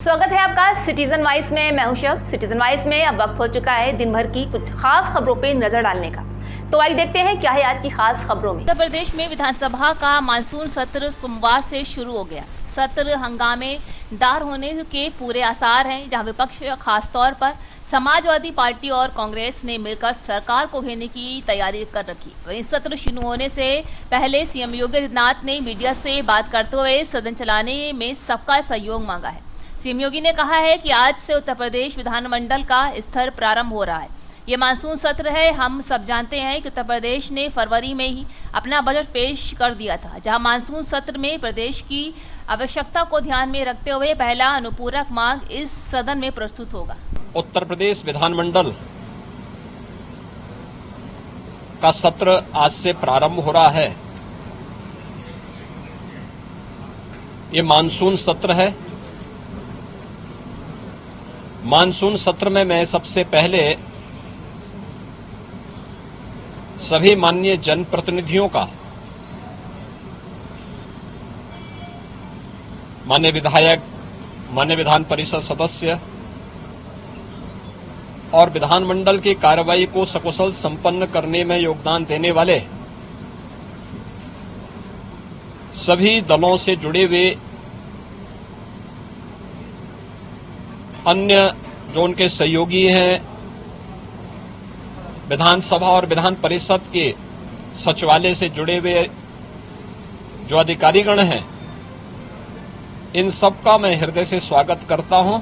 स्वागत है आपका सिटीजन वाइस में। मैं हूं शब। सिटीजन वाइस में अब वक्त हो चुका है दिन भर की कुछ खास खबरों पे नजर डालने का। तो आइए देखते हैं क्या है आज की खास खबरों में। उत्तर प्रदेश में विधानसभा का मानसून सत्र सोमवार से शुरू हो गया। सत्र हंगामेदार होने के पूरे आसार हैं, जहां विपक्ष खासतौर पर समाजवादी पार्टी और कांग्रेस ने मिलकर सरकार को घेरने की तैयारी कर रखी। वहीं सत्र शुरू होने से पहले सीएम योगी आदित्यनाथ ने मीडिया से बात करते हुए सदन चलाने में सबका सहयोग मांगा है। सीएम योगी ने कहा है कि आज से उत्तर प्रदेश विधानमंडल का स्तर प्रारंभ हो रहा है। ये मानसून सत्र है। हम सब जानते हैं कि उत्तर प्रदेश ने फरवरी में ही अपना बजट पेश कर दिया था, जहां मानसून सत्र में प्रदेश की आवश्यकता को ध्यान में रखते हुए पहला अनुपूरक मांग इस सदन में प्रस्तुत होगा। उत्तर प्रदेश विधानमंडल का सत्र आज से प्रारंभ हो रहा है। ये मानसून सत्र है। मानसून सत्र में मैं सबसे पहले सभी माननीय जनप्रतिनिधियों का, माननीय विधायक, माननीय विधान परिषद सदस्य और विधानमंडल की कार्रवाई को सकुशल संपन्न करने में योगदान देने वाले सभी दलों से जुड़े हुए अन्य जो उनके सहयोगी हैं, विधानसभा और विधान परिषद के सचिवालय से जुड़े हुए जो अधिकारीगण हैं, इन सबका मैं हृदय से स्वागत करता हूं।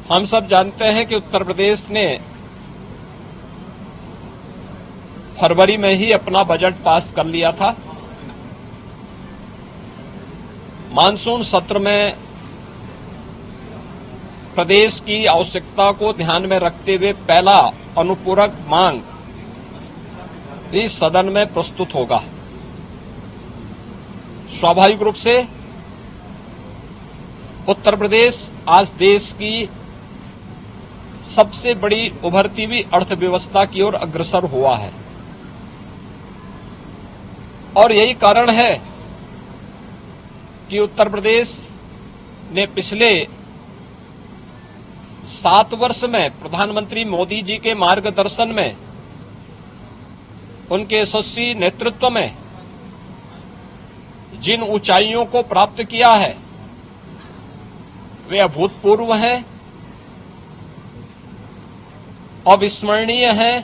हम सब जानते हैं कि उत्तर प्रदेश ने फरवरी में ही अपना बजट पास कर लिया था। मानसून सत्र में प्रदेश की आवश्यकता को ध्यान में रखते हुए पहला अनुपूरक मांग इस सदन में प्रस्तुत होगा। स्वाभाविक रूप से उत्तर प्रदेश आज देश की सबसे बड़ी उभरती हुई अर्थव्यवस्था की ओर अग्रसर हुआ है और यही कारण है कि उत्तर प्रदेश ने पिछले 7 वर्ष में प्रधानमंत्री मोदी जी के मार्गदर्शन में, उनके यशस्वी नेतृत्व में जिन ऊंचाइयों को प्राप्त किया है वे अभूतपूर्व हैं, अविस्मरणीय हैं,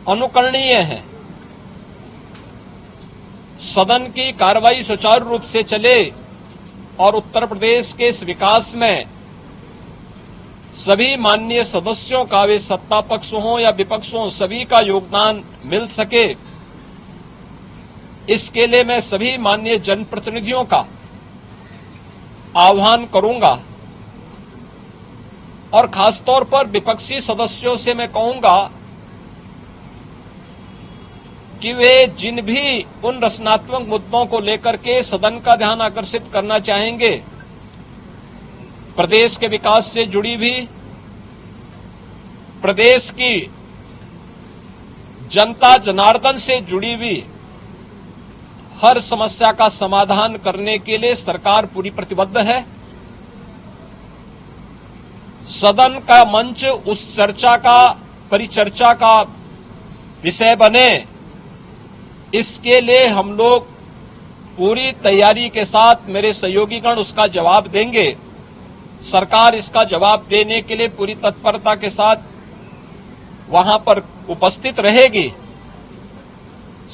अनुकरणीय हैं। सदन की कार्रवाई सुचारू रूप से चले और उत्तर प्रदेश के इस विकास में सभी माननीय सदस्यों का, वे सत्ता पक्ष हों या विपक्ष हों, सभी का योगदान मिल सके, इसके लिए मैं सभी माननीय जनप्रतिनिधियों का आह्वान करूंगा और खासतौर पर विपक्षी सदस्यों से मैं कहूंगा कि वे जिन भी उन रचनात्मक मुद्दों को लेकर के सदन का ध्यान आकर्षित करना चाहेंगे, प्रदेश के विकास से जुड़ी भी, प्रदेश की जनता जनार्दन से जुड़ी हुई हर समस्या का समाधान करने के लिए सरकार पूरी प्रतिबद्ध है। सदन का मंच उस चर्चा का, परिचर्चा का विषय बने, इसके लिए हम लोग पूरी तैयारी के साथ, मेरे सहयोगीगण उसका जवाब देंगे। सरकार इसका जवाब देने के लिए पूरी तत्परता के साथ वहां पर उपस्थित रहेगी।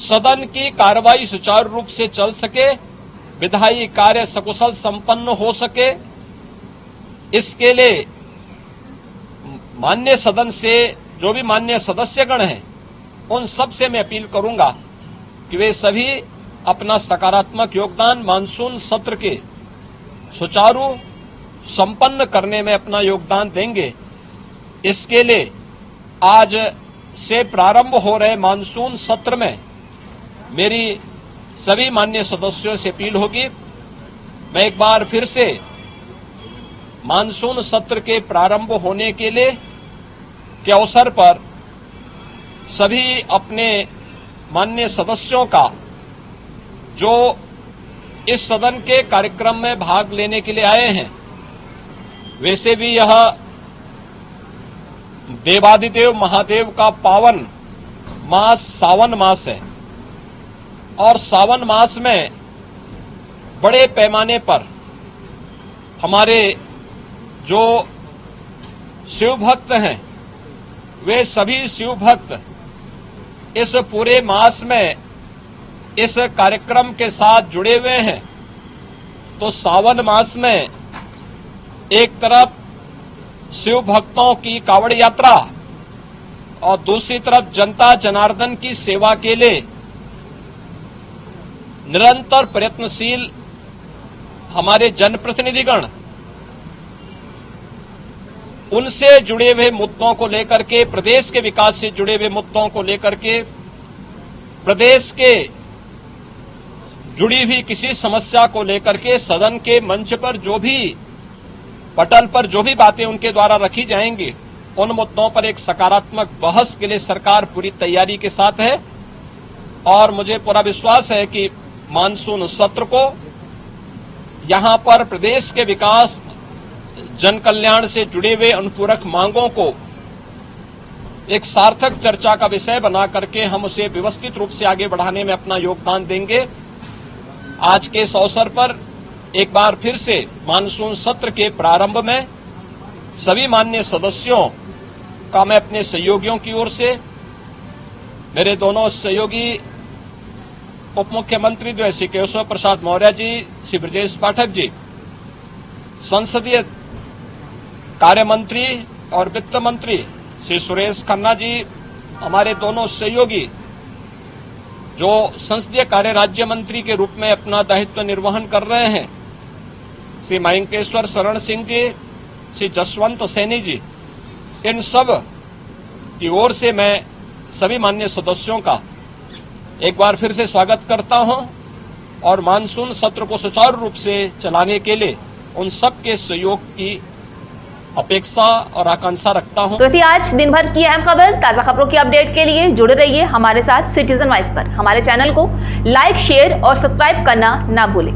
सदन की कार्रवाई सुचारू रूप से चल सके, विधायी कार्य सकुशल संपन्न हो सके, इसके लिए माननीय सदन से जो भी माननीय सदस्यगण हैं, उन सब से मैं अपील करूंगा कि वे सभी अपना सकारात्मक योगदान मानसून सत्र के सुचारू संपन्न करने में अपना योगदान देंगे। इसके लिए आज से प्रारंभ हो रहे मानसून सत्र में मेरी सभी माननीय सदस्यों से अपील होगी। मैं एक बार फिर से मानसून सत्र के प्रारंभ होने के लिए के अवसर पर सभी अपने माननीय सदस्यों का जो इस सदन के कार्यक्रम में भाग लेने के लिए आए हैं। वैसे भी यह देवादिदेव महादेव का पावन मास सावन मास है और सावन मास में बड़े पैमाने पर हमारे जो शिव भक्त हैं वे सभी शिव भक्त इस पूरे मास में इस कार्यक्रम के साथ जुड़े हुए हैं। तो सावन मास में एक तरफ शिव भक्तों की कावड़ यात्रा और दूसरी तरफ जनता जनार्दन की सेवा के लिए निरंतर प्रयत्नशील हमारे जनप्रतिनिधिगण उनसे जुड़े हुए मुद्दों को लेकर के, प्रदेश के विकास से जुड़े हुए मुद्दों को लेकर के, प्रदेश के जुड़ी हुई किसी समस्या को लेकर के सदन के मंच पर जो भी पटल पर जो भी बातें उनके द्वारा रखी जाएंगी उन मुद्दों पर एक सकारात्मक बहस के लिए सरकार पूरी तैयारी के साथ है। और मुझे पूरा विश्वास है कि मानसून सत्र को यहां पर प्रदेश के विकास, जन कल्याण से जुड़े हुए अनुपूरक मांगों को एक सार्थक चर्चा का विषय बना करके हम उसे व्यवस्थित रूप से आगे बढ़ाने में अपना योगदान देंगे। आज के इस अवसर पर एक बार फिर से मानसून सत्र के प्रारंभ में सभी माननीय सदस्यों का मैं अपने सहयोगियों की ओर से, मेरे दोनों सहयोगी उप मुख्यमंत्री जो है श्री केशव प्रसाद मौर्य जी, श्री ब्रजेश पाठक जी, संसदीय कार्य मंत्री और वित्त मंत्री श्री सुरेश खन्ना जी, हमारे दोनों सहयोगी जो संसदीय कार्य राज्य मंत्री के रूप में अपना दायित्व निर्वहन कर रहे हैं, श्री मयंकेश्वर शरण सिंह जी, श्री जसवंत सैनी जी, इन सब की ओर से मैं सभी माननीय सदस्यों का एक बार फिर से स्वागत करता हूं और मानसून सत्र को सुचारू रूप से चलाने के लिए उन सब के सहयोग की अपेक्षा और आकांक्षा रखता हूं। तो थी आज दिन भर की अहम खबर। ताजा खबरों की अपडेट के लिए जुड़े रहिए हमारे साथ सिटीजन वाइस पर। हमारे चैनल को लाइक, शेयर और सब्सक्राइब करना ना भूलें।